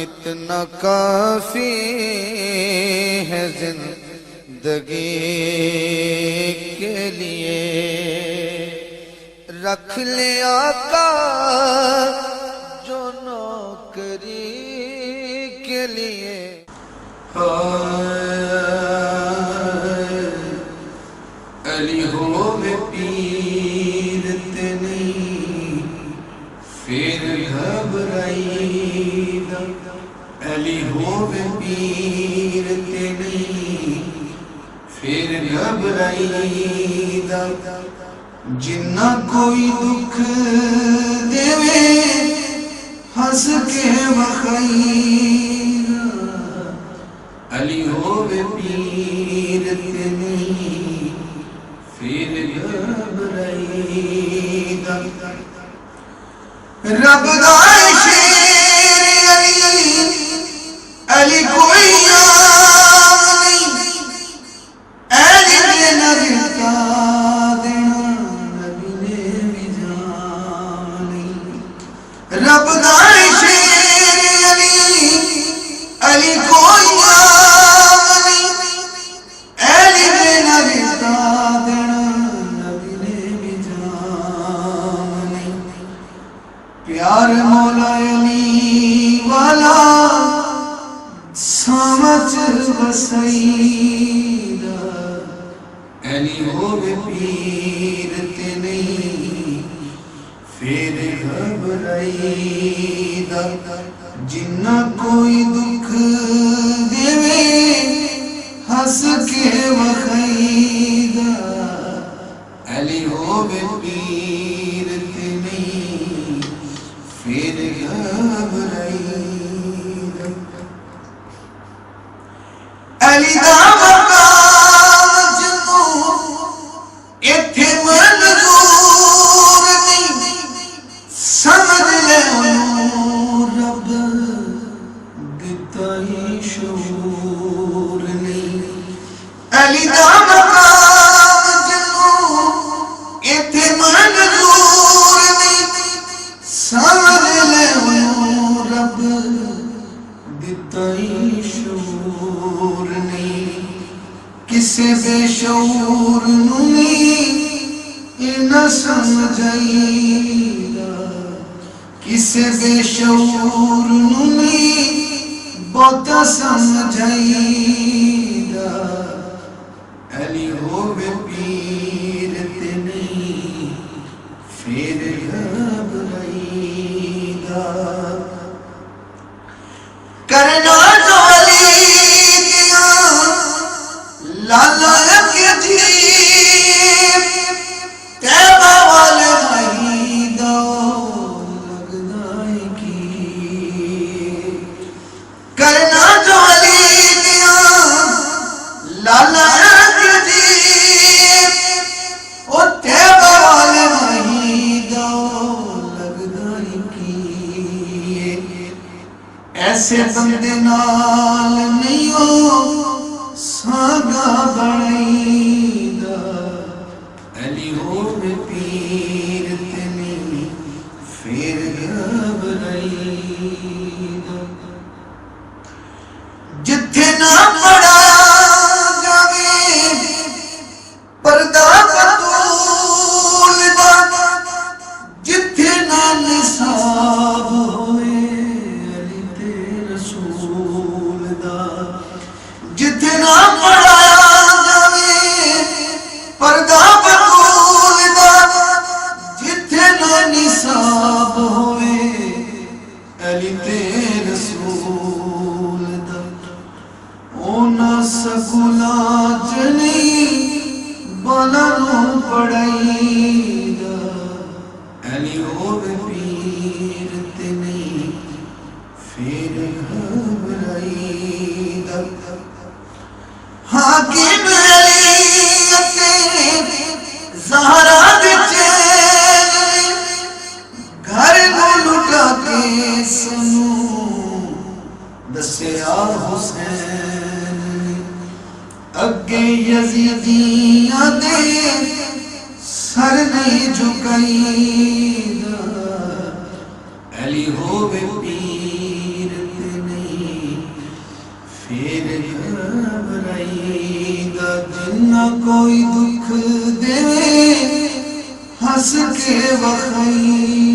اتنا کافی ہے زندگی کے لیے، رکھ لے آقا جو نوکری کے لیے۔ علی ہووے پیر تے نہیں پھر گھبرائیدا، علی ہووے پیر تے نہیں پھر گھبرائیدا، جنہ کوئی دکھ دیوے ہنس کے وخائیدا، علی ہووے پیر تے نہیں پھر گھبرائیدا، رب دا شیر علی، علی کوئی عام نہیں، علی نے نہ دیتا دینا، نبی نے بھی جانی، رب دا شیر علی، علی کوئی عام نہیں، علی نے نہ دیتا دینا، نبی نے بھی جانی، پیار مولا علی والا سمجھ وسائیدا، علی ہووے پیر تے نہیں پھر گھبرائیدا، جنہ کوئی دکھ دیوے ہنس کے وخائیدا، علی ہووے پیر تے نہیں پھر گھبرائیدا، علی دا مقام جنوں ایتھے منظور نہیں، سمجھ لے انہوں رب دتا ہی شعور نہیں، علی دا مقام جنوں ایتھے منظور نہیں، سمجھ لے انہوں رب دتا ہی شعور نہیں، کسے بے شعور نہیں نہ سمجھائیدا، کسے بے شعور نہیں بہتا سمجھائیدا، علی ہووے پیر تے نہیں پھر گھبرائیدا، کرنا جو علی دیاں لالا کے جیب، تیبہ والے مہیدہ لگدائی کی، کرنا جو علی دیاں لالا کے جیب، او تیبہ والے مہیدہ لگدائی کی، ایسے بندے نال نہیں ہو ساگا بڑھائیدا، علی ہووے پیر تے نہیں پھر گھبرائیدا، جتھے نہ پڑھا جاوے پردہ بطول دا، جتھے نہ نصاب ہوئے علی تے رسول دا، جتھے نہ پڑھایا جاوے پردہ بطول دا، جتھے نہ نصاب ہوئے علی تے رسول دا، اونا سکولاں چ نہیں بالانوں پڑھائیدا، علی ہووے پیر تے نہیں پھر گھبرائیدا، حاکم علی اتے زہرا دے چین، گھر کو لٹا کے سنوں دسیا حسین، اگے یزیدیاں دے سر نہیں جھکائیدا، علی ہووے پیر تے نہیں ہنس کے وخائی